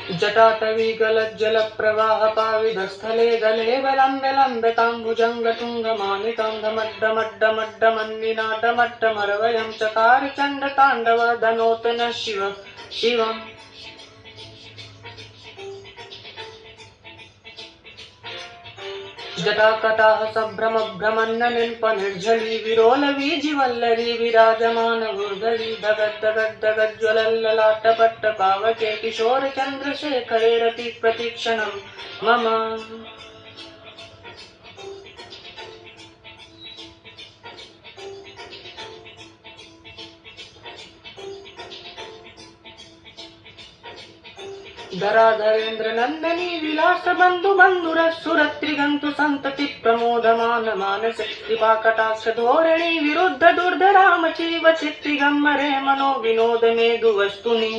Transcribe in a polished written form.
जटाटवी गलज्जल प्रवाह पाविधस्थले गले वलम्ब्यताम्बुजङ्गतुङ्गमानितं धमड्डमड्डमड्डमन्निनादमड्डमरवयं चकार चण्डताण्डव धनोतन शिव शिवम् जटाकटाह सम्भ्रमभ्रमन्ननिन्पनिर्झरी विरोलवीजिवल्लरी विराजमान गुर्धरी धगद्धगद्धगज्ज्वलल्ललाटपट्टपावके किशोरचन्द्रशेखरे रतिप्रतीक्षणं मम धराधरेन्द्र नंदनी विलास बंधु बंधुरसुरत्रिगंतु संतति प्रमोदमान मानसे कृपाकटाक्ष धोरणी विरुद्ध दुर्धरामचीव चित्तिगम्मरे मनो विनोद मेदु वस्तुनि